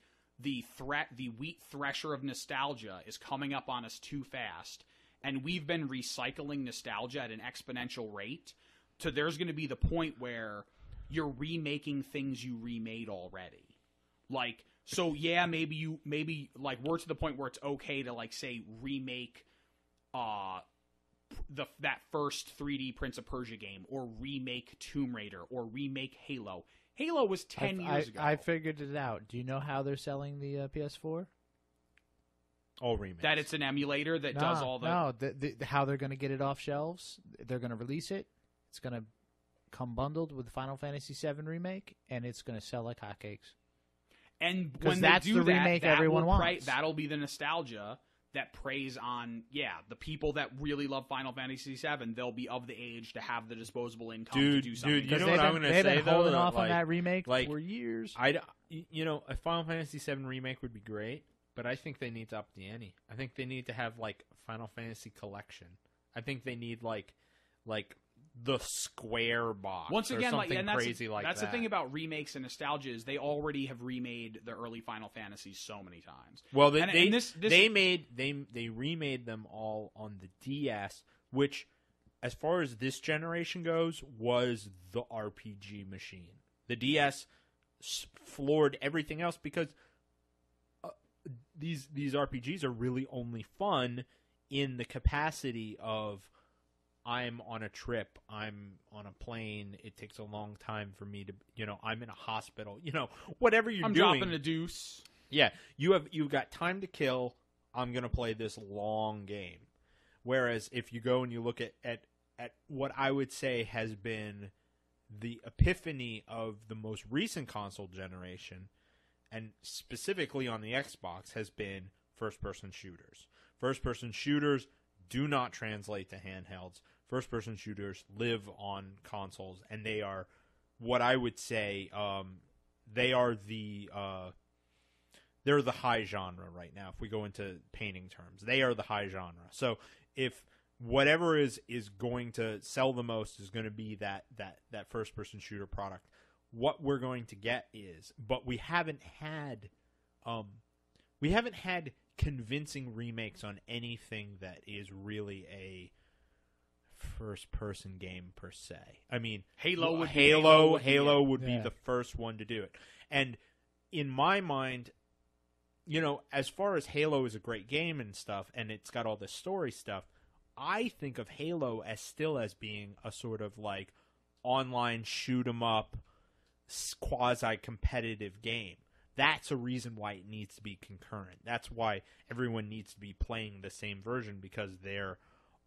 wheat thresher of nostalgia is coming up on us too fast, and we've been recycling nostalgia at an exponential rate. So there's going to be the point where you're remaking things you remade already. Like, so yeah, maybe like we're to the point where it's okay to like say remake that first 3D Prince of Persia game, or remake Tomb Raider, or remake Halo. Halo was 10 years ago. I figured it out. Do you know how they're selling the PS4? All remakes. That it's an emulator that does all the... No, how they're going to get it off shelves. They're going to release it. It's going to come bundled with Final Fantasy VII Remake, and it's going to sell like hotcakes. And because when that's they do the remake everyone wants. That'll be the nostalgia that preys on, the people that really love Final Fantasy VII. They'll be of the age to have the disposable income to do something. Dude, you know what I'm going to say, they've been holding off like, on that remake for years. You know, a Final Fantasy VII remake would be great, but I think they need to up the ante. I think they need to have, like, Final Fantasy Collection. I think they need, like the Square box. Once again, or something and that's crazy like that's that. the thing about remakes and nostalgia is they already have remade the early Final Fantasies so many times. Well, they remade them all on the DS, which, as far as this generation goes, was the RPG machine. The DS floored everything else because these RPGs are really only fun in the capacity of, I'm on a trip, I'm on a plane, it takes a long time for me to, I'm in a hospital, whatever you're doing. I'm dropping a deuce. Yeah, you've got time to kill, I'm going to play this long game. Whereas if you go and you look at what I would say has been the epiphany of the most recent console generation, and specifically on the Xbox, has been first-person shooters. First-person shooters do not translate to handhelds. First-person shooters live on consoles, and they are what I would say they're the high genre right now. If we go into painting terms, they are the high genre. So if whatever is going to sell the most is going to be that first-person shooter product, what we're going to get is, but we haven't had convincing remakes on anything that is really a first-person game per se. I mean, Halo would be the first one to do it. And in my mind, as far as Halo is a great game and stuff, and it's got all this story stuff, I think of Halo as being a sort of like online shoot 'em up, quasi-competitive game. That's a reason why it needs to be concurrent. That's why everyone needs to be playing the same version, because they're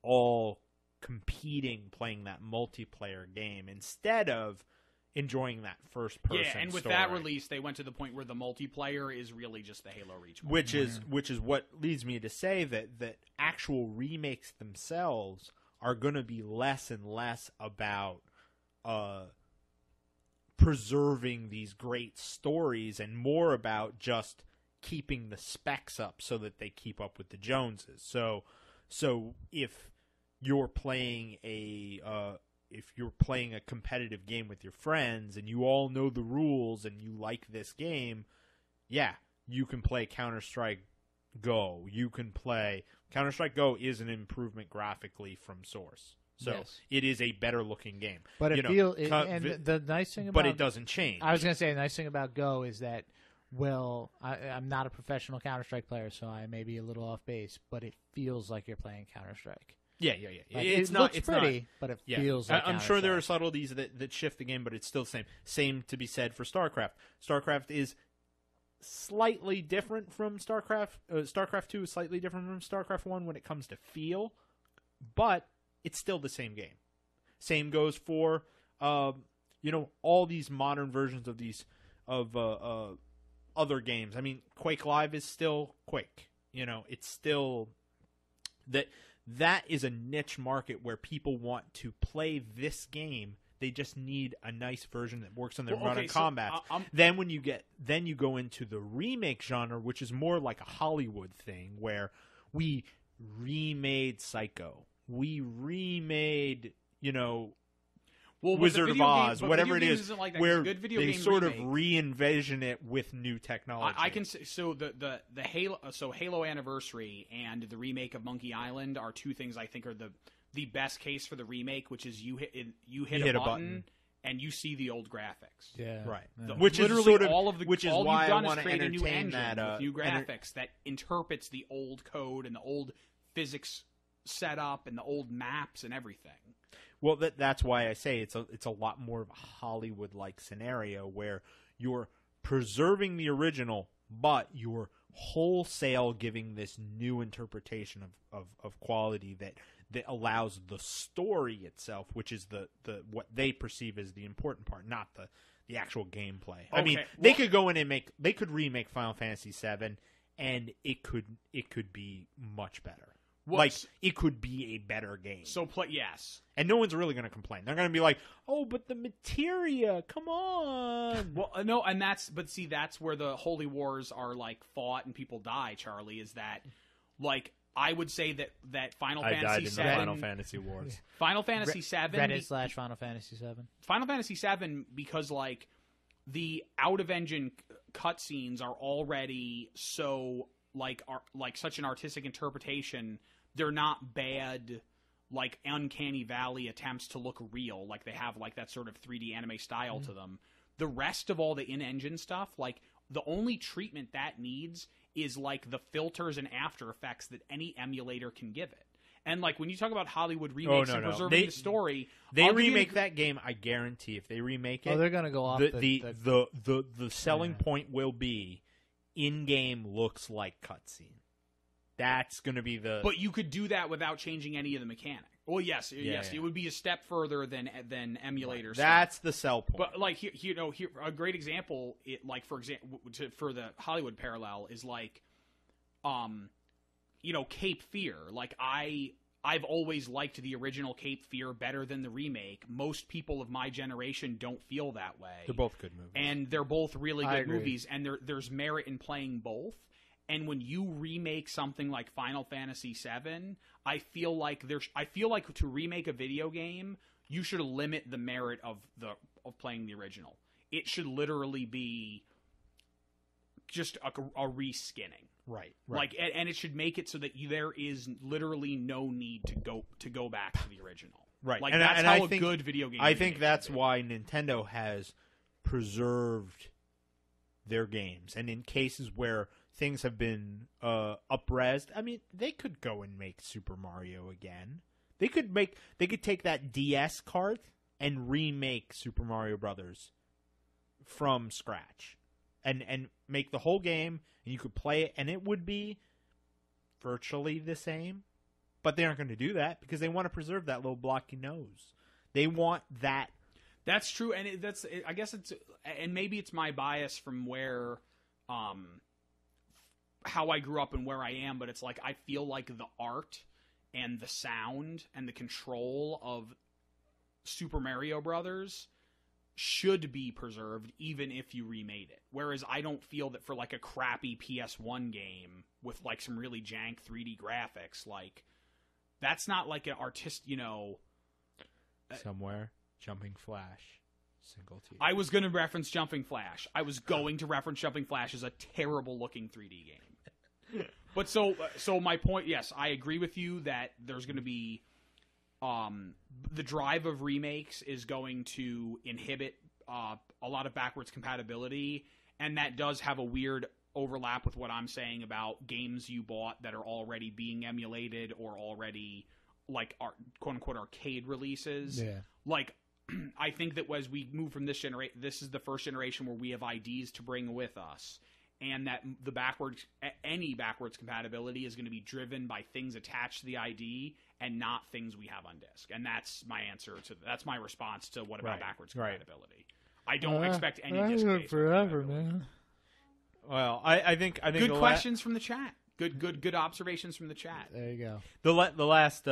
all competing, playing that multiplayer game instead of enjoying that first person. Yeah, and with story. that release, they went to the point where the multiplayer is really just the Halo Reach mode. Which is what leads me to say that actual remakes themselves are going to be less and less about preserving these great stories and more about just keeping the specs up so that they keep up with the Joneses. So if you're playing a competitive game with your friends and you all know the rules and you like this game, yeah, you can play Counter-Strike Go. Counter-Strike Go is an improvement graphically from Source. So yes. It is a better looking game. But the nice thing about, but it doesn't change. I was going to say the nice thing about Go is that, I'm not a professional Counter-Strike player, so I may be a little off base, but it feels like you're playing Counter-Strike. Yeah. Like, it looks pretty, but it feels like I'm sure there are subtleties that shift the game, but it's still the same. Same to be said for StarCraft. StarCraft is slightly different from StarCraft. StarCraft 2 is slightly different from StarCraft 1 when it comes to feel, but it's still the same game. Same goes for all these modern versions of these other games. I mean, Quake Live is still Quake. It's still that is a niche market where people want to play this game. They just need a nice version that works on their modern combats. Then you go into the remake genre, which is more like a Hollywood thing, where we remade Psycho, we remade Wizard of Oz, whatever it is, like where good video they sort of re-envision it with new technology. I can say so. The Halo Anniversary and the remake of Monkey Island are two things I think are the best case for the remake, which is you hit a button and you see the old graphics. Yeah, right. Yeah. Which literally is sort of all of the which is all why you've done I is want to create a new entertain engine that with new graphics that interprets the old code and the old physics setup and the old maps and everything. Well, that's why I say it's a lot more of a Hollywood-like scenario where you're preserving the original, but you're wholesale giving this new interpretation of quality that allows the story itself, which is the what they perceive as the important part, not the actual gameplay. I mean, they could go in and they could remake Final Fantasy VII, and it could be much better. Like, it could be a better game. Yes. And no one's really going to complain. They're going to be like, oh, but the materia, come on. Well, no, and that's where the holy wars are, like, fought and people die, Charlie, is that, like, I would say that Final Fantasy VII... I died in the Final Fantasy Wars. Final Fantasy VII... Reddit/Final Fantasy VII. Final Fantasy VII, because, like, the out-of-engine cutscenes are already so... like such an artistic interpretation, they're not bad, like uncanny valley attempts to look real, like they have like that sort of 3D anime style to them. The rest of all the in-engine stuff, like the only treatment that needs is like the filters and After Effects that any emulator can give it. And like when you talk about Hollywood remakes and preserving the story, they remake that game. I guarantee if they remake it, they're gonna go off the selling point will be in-game looks like cutscene. That's going to be the... But you could do that without changing any of the mechanics. Well, yes, it would be a step further than emulators. That's the sell point. But like here, a great example, for the Hollywood parallel is like, Cape Fear. Like I've always liked the original Cape Fear better than the remake. Most people of my generation don't feel that way. They're both good movies. And they're both really good movies, and there's merit in playing both. And when you remake something like Final Fantasy VII, I feel like to remake a video game, you should limit the merit of playing the original. It should literally be just a reskinning. Right. Like, and it should make it so that there is literally no need to go back to the original. Right. Like, that's how a good video game. I think that's why Nintendo has preserved their games, and in cases where things have been up-resed, I mean, they could go and make Super Mario again. They could take that DS cart and remake Super Mario Brothers from scratch, and make the whole game. And you could play it, and it would be virtually the same. But they aren't going to do that because they want to preserve that little blocky nose. They want that. That's true, and I guess it's, and maybe it's my bias from where, how I grew up and where I am. But it's like I feel like the art and the sound and the control of Super Mario Brothers should be preserved even if you remade it. Whereas I don't feel that for like a crappy PS1 game with like some really jank 3D graphics, like that's not like an artist, somewhere Jumping Flash single T. I was going to reference Jumping Flash. I was going to reference Jumping Flash as a terrible looking 3D game. But so my point, yes, I agree with you that there's going to be the drive of remakes is going to inhibit a lot of backwards compatibility, and that does have a weird overlap with what I'm saying about games you bought that are already being emulated or already like quote-unquote arcade releases. Yeah. Like, I think that as we move from this generation, this is the first generation where we have IDs to bring with us. and that any backwards compatibility is going to be driven by things attached to the ID and not things we have on disk. And that's my answer that's my response to what about backwards compatibility. I don't expect any disk-based forever, man. Well, I think good questions from the chat. Good observations from the chat. There you go. The last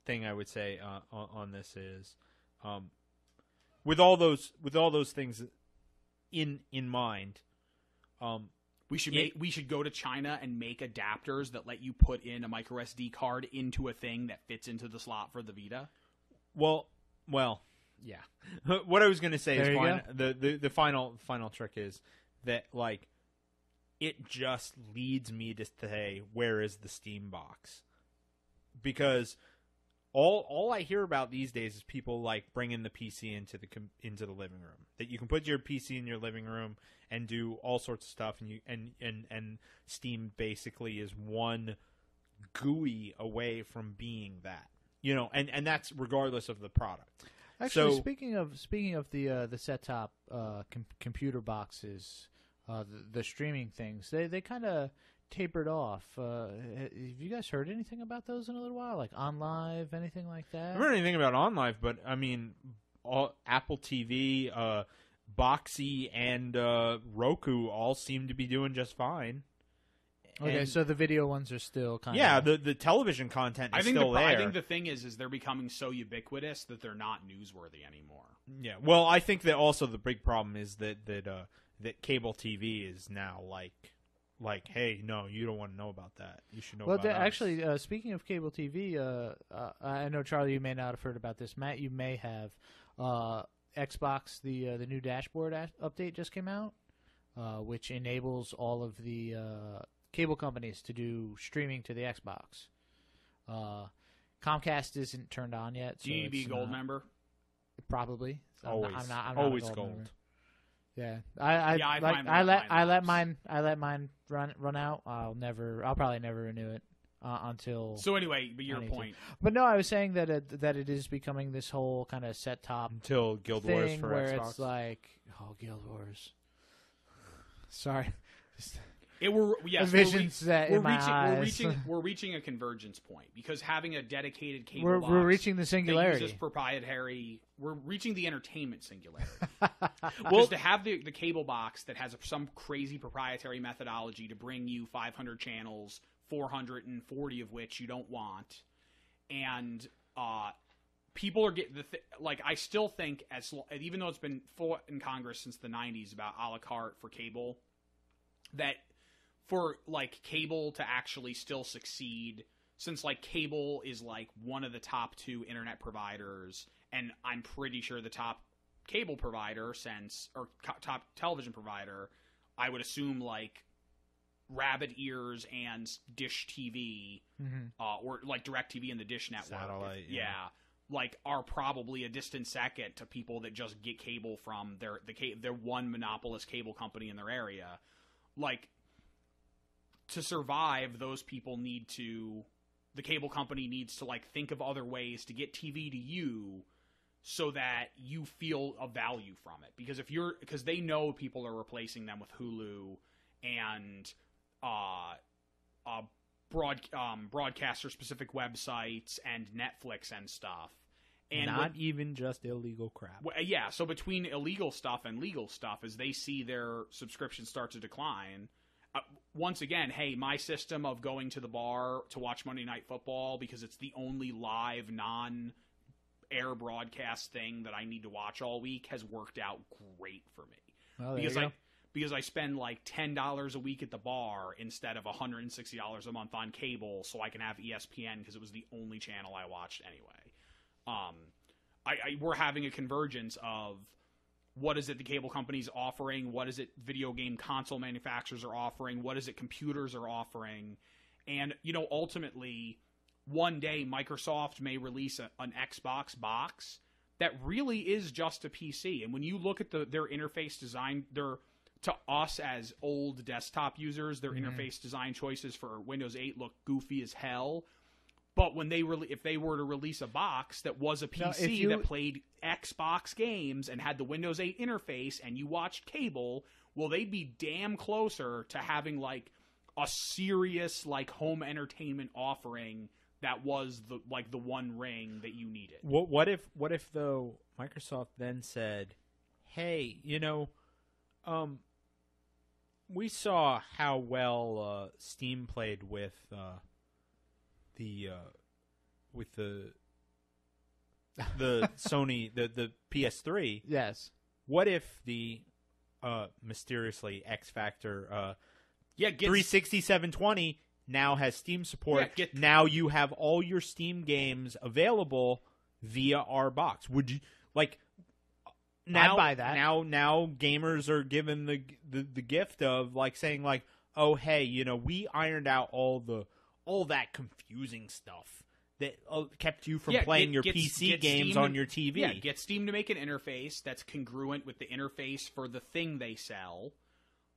thing I would say on this is, with all those things in mind, we should go to China and make adapters that let you put in a micro SD card into a thing that fits into the slot for the Vita. Well, yeah. What I was going to say There is the final trick is that, like, it just leads me to say, where is the Steam box? Because all I hear about these days is people like bringing the PC into the living room. That you can put your PC in your living room and do all sorts of stuff, and Steam basically is one GUI away from being that. You know, and that's regardless of the product. Actually, So, speaking of the set top computer boxes, the streaming things, they kind of tapered off. Have you guys heard anything about those in a little while, like OnLive, anything like that? I haven't heard anything about OnLive, but I mean, Apple TV, Boxy, and Roku all seem to be doing just fine. Okay, so the video ones are still kind of... Yeah, the television content is still there. I think the thing is they're becoming so ubiquitous that they're not newsworthy anymore. Yeah, well, I think that also the big problem is that cable TV is now like, hey, no, you don't want to know about that. You should know about us. Actually, speaking of cable TV, I know, Charlie, you may not have heard about this. Matt, you may have. Xbox, the new dashboard update just came out, which enables all of the cable companies to do streaming to the Xbox. Comcast isn't turned on yet. So do you need to be a gold member? Probably. Always. I'm not Always a gold. gold. Member. Yeah, I let mine run out. I'll probably never renew it until. So anyway, but your point. But no, I was saying that it is becoming this whole kind of set top until Guild thing Wars for where Xbox. it's like, oh, Guild Wars. Sorry. We're reaching a convergence point because having a dedicated cable box, we're reaching the singularity. That uses proprietary. We're reaching the entertainment singularity. Well, to have the cable box that has some crazy proprietary methodology to bring you 500 channels, 440 of which you don't want, and people are getting I still think even though it's been fought in Congress since the 90s about a la carte for cable, that for like cable to actually still succeed, since like cable is like one of the top 2 internet providers, and I'm pretty sure the top cable provider top television provider, I would assume like Rabbit Ears and Dish TV, or like DirecTV and the Dish network, satellite, like are probably a distant second to people that just get cable from their one monopolist cable company in their area. Like, to survive, those people the cable company needs to like think of other ways to get TV to you so that you feel a value from it. Because they know people are replacing them with Hulu and broadcaster specific websites and Netflix and stuff. And not even just illegal crap. Yeah, so between illegal stuff and legal stuff, as they see their subscriptions start to decline, once again, hey, my system of going to the bar to watch Monday Night Football because it's the only live, non-air broadcast thing that I need to watch all week has worked out great for me. Well, because I spend like $10 a week at the bar instead of $160 a month on cable so I can have ESPN because it was the only channel I watched anyway. We're having a convergence of what is it the cable companies offering, what is it video game console manufacturers are offering, what is it computers are offering, and ultimately one day Microsoft may release an Xbox box that really is just a PC. And when you look at their interface design, to us as old desktop users, their interface design choices for Windows 8 look goofy as hell. But when if they were to release a box that was a PC that played Xbox games and had the Windows 8 interface and you watched cable, well, they'd be damn closer to having like a serious like home entertainment offering that was the One Ring that you needed. What if though Microsoft then said, "Hey, we saw how well Steam played with the Sony the PS3. Yes. What if the mysteriously X Factor 360 720 now has Steam support? Now you have all your Steam games available via our box. Would you like? Now, I'd buy that. Now gamers are given the gift of like saying like, oh hey, we ironed out all that confusing stuff that kept you from playing your PC games on your TV. Yeah, get Steam to make an interface that's congruent with the interface for the thing they sell.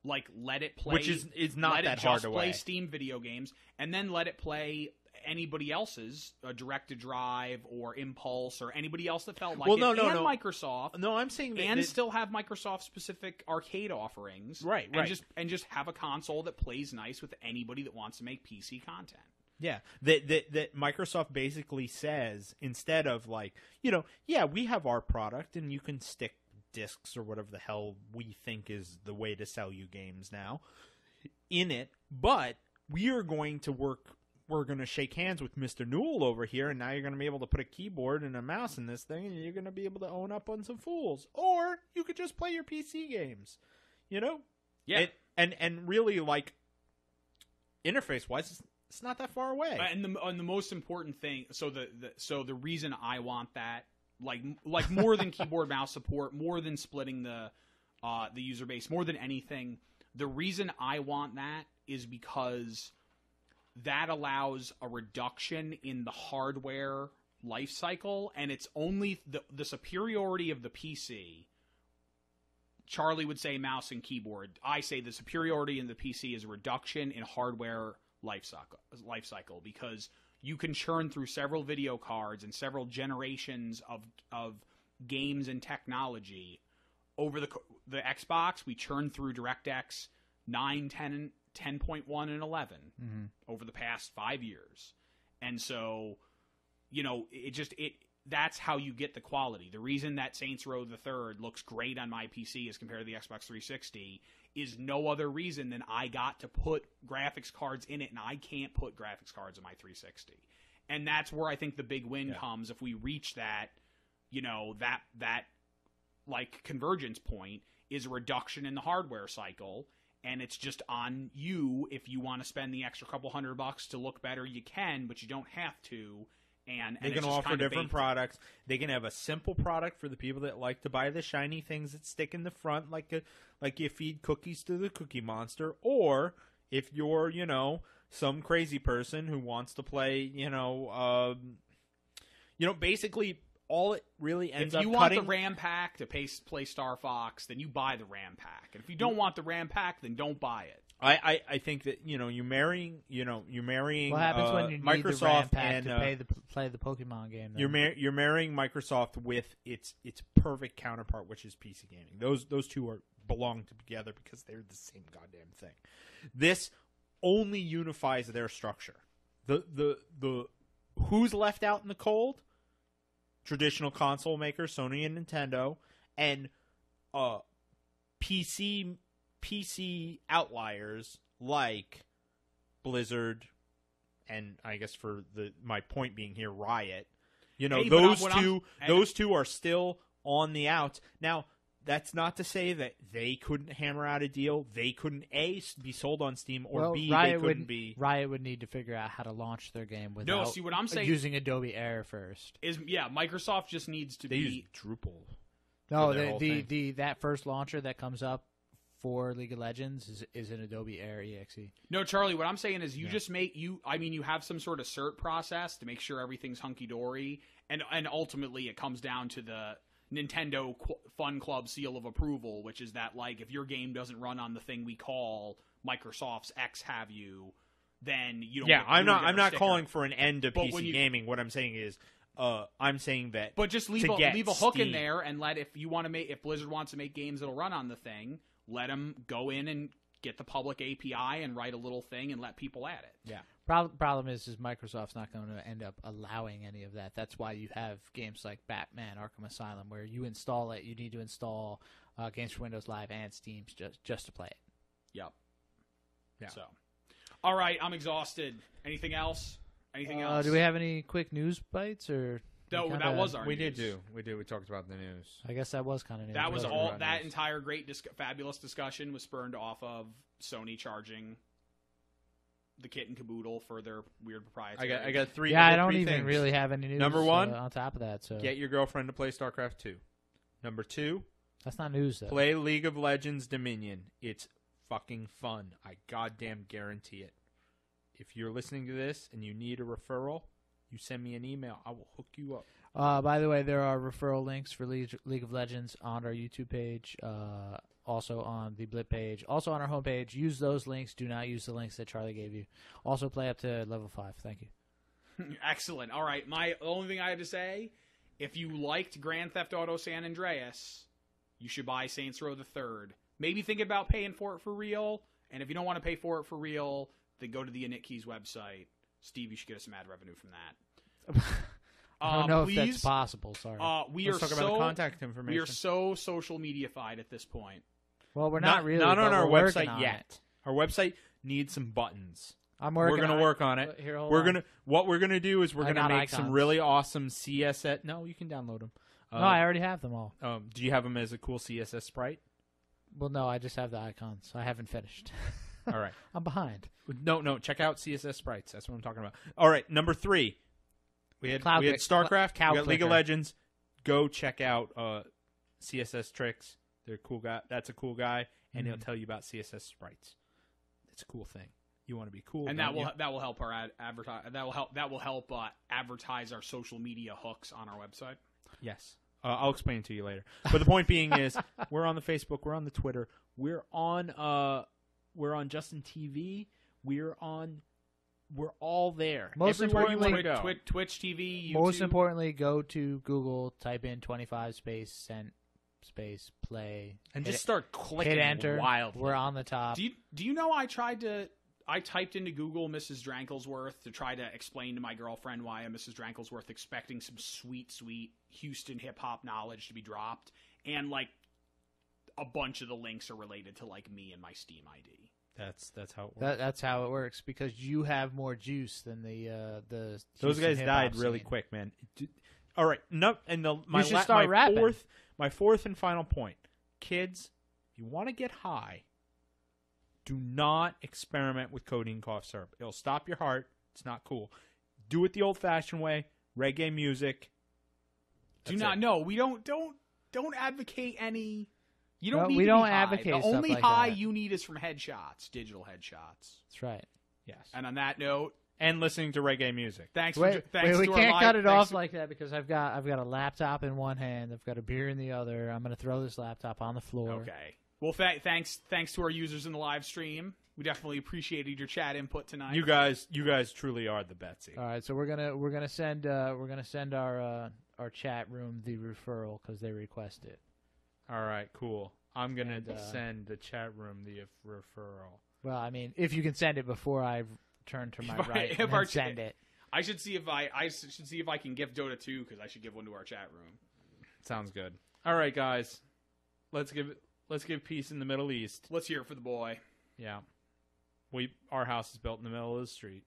Like, let it play, which is not that hard to play Steam video games, and then let it play anybody else's Direct to Drive or Impulse or anybody else that felt like Microsoft. No, I'm saying that still have Microsoft specific arcade offerings, right? And just have a console that plays nice with anybody that wants to make PC content. Yeah, that Microsoft basically says, instead of like, we have our product and you can stick discs or whatever the hell we think is the way to sell you games now in it, but we're going to shake hands with Mr. Newell over here, and now you're going to be able to put a keyboard and a mouse in this thing, and you're going to be able to own up on some fools. Or you could just play your PC games, Yeah. And really, like, interface-wise, it's not that far away. And the most important thing, so the reason I want that, like more than keyboard mouse support, more than splitting the user base, more than anything, the reason I want that is because that allows a reduction in the hardware life cycle, and it's only the superiority of the PC. Charlie would say mouse and keyboard. I say the superiority in the PC is a reduction in hardware life cycle, because you can churn through several video cards and several generations of games and technology. Over the Xbox, we churned through DirectX 9, 10, 10.1, and 11 over the past 5 years. And so, that's how you get the quality. The reason that Saints Row the Third looks great on my PC as compared to the Xbox 360 is no other reason than I got to put graphics cards in it, and I can't put graphics cards in my 360. And that's where I think the big win comes if we reach that, that like convergence point, is a reduction in the hardware cycle. And it's just on you. If you want to spend the extra couple $100 to look better, you can, but you don't have to. And they can offer different products. They can have a simple product for the people that like to buy the shiny things that stick in the front, like you feed cookies to the Cookie Monster. Or if you're, some crazy person who wants to play, basically all it really ends up cutting. If you want the RAM pack to play Star Fox, then you buy the RAM pack. And if you don't want the RAM pack, then don't buy it. I think that you're marrying What happens when you need Microsoft the RAM pack and to play the Pokemon game? Then? You're marrying Microsoft with its perfect counterpart, which is PC gaming. Those two belong together because they're the same goddamn thing. This only unifies their structure. The who's left out in the cold? Traditional console makers, Sony and Nintendo, and PC outliers like Blizzard, and I guess for my point being here, Riot. Those two are still on the outs. Now, that's not to say that they couldn't hammer out a deal. They couldn't A, be sold on Steam, or B, they couldn't be. Riot would need to figure out how to launch their game without see what I'm saying using Adobe Air first. Microsoft just needs to they use Drupal. No, that first launcher that comes up for League of Legends is an Adobe Air exe. No, Charlie, what I'm saying is you have some sort of cert process to make sure everything's hunky-dory, and ultimately it comes down to the Nintendo Fun Club seal of approval, which is that, like, if your game doesn't run on the thing we call Microsoft's X have you, then you don't. Yeah, I'm not calling for an end to PC gaming. What I'm saying is, I'm saying that. But just leave a hook in there and if Blizzard wants to make games that'll run on the thing, let them go in and get the public API and write a little thing and let people at it. Yeah. Problem is Microsoft's not going to end up allowing any of that. That's why you have games like Batman: Arkham Asylum, where you install it. You need to install games for Windows Live and Steam just to play it. Yep. Yeah. So, all right, I'm exhausted. Anything else? Anything else? Do we have any quick news bites or? No, kinda, that was our We news. did. We talked about the news. I guess that was kind of news. That was Those all. were That news. entire great, fabulous discussion was spurned off of Sony charging the kit and caboodle for their weird proprietary. I got three. Yeah, I got don't three even things. really have any news. Number one, on top of that, so Get your girlfriend to play StarCraft 2. Number 2, that's not news though. play League of Legends Dominion. It's fucking fun. I goddamn guarantee it. If you're listening to this and you need a referral, you send me an email. I will hook you up. By the way, there are referral links for League of Legends on our YouTube page, also on the Blip page, also on our homepage. Use those links. Do not use the links that Charlie gave you. Also, play up to level 5. Thank you. Excellent. All right, the only thing I had to say, if you liked Grand Theft Auto San Andreas, you should buy Saints Row the Third. Maybe think about paying for it for real, and if you don't want to pay for it for real, then go to the Init Keys website. Steve, you should get us some ad revenue from that. I don't know if please, that's possible. Sorry. Let's talk about the contact information. We are so social media-fied at this point. Well, we're not really. Not on but our we're working website on yet. it. Our website needs some buttons. I'm working. We're going to work on it. Here, hold We're on. what we're gonna do is we're I gonna got make some icons. really awesome CSS. No, you can download them. No, I already have them all. Do you have them as a cool CSS sprite? Well, no, I just have the icons. I haven't finished. All right. I'm behind. No. Check out CSS sprites. That's what I'm talking about. All right. Number 3. We had StarCraft. Cow We got League of clicker. Legends. Go check out CSS Tricks. They're a cool guy. That's a cool guy, and he'll tell you about CSS sprites. It's a cool thing. You want to be cool, And don't you? that will help our advertise. That will help advertise our social media hooks on our website. Yes. I'll explain it to you later. But the point being is, we're on the Facebook, we're on the Twitter, we're on Justin TV, we're all there. Most Everywhere you importantly, want to go. Twitch TV, YouTube. Most importantly, go to Google, type in 25 space cent space play, and hit just start clicking hit enter. wildly. We're on the top. Do you know I typed into Google Mrs. Dranklesworth to try to explain to my girlfriend why I'm Mrs. Dranklesworth, expecting some sweet Houston hip hop knowledge to be dropped, and like a bunch of the links are related to like me and my Steam ID. That's how it works. That's how it works because you have more juice than the Those Houston guys hip-hop died really scene. quick, man. All right, no, and my should start rapping. My fourth and final point, kids, if you want to get high, do not experiment with codeine cough syrup. It'll stop your heart. It's not cool. Do it the old-fashioned way. Reggae music. We don't advocate any. You don't No, need we to don't be high. advocate The stuff only like high that. you need is from headshots, digital headshots. That's right. Yes. And on that note, And listening to reggae music. thanks Wait, to we our can't live- cut it thanks off to- like that because I've got a laptop in one hand, I've got a beer in the other. I'm going to throw this laptop on the floor. Okay. Well, thanks to our users in the live stream. We definitely appreciated your chat input tonight. You guys truly are the Betsy. All right, so we're gonna send our chat room the referral because they request it. All right, cool. I'm gonna And, send the chat room the referral. Well, I mean, if you can send it before I turn to my right if and our then send it. I should see if I can give Dota 2 because I should give one to our chat room. Sounds good. All right, guys. Let's give peace in the Middle East. Let's hear it for the boy. Yeah. Our house is built in the middle of the street.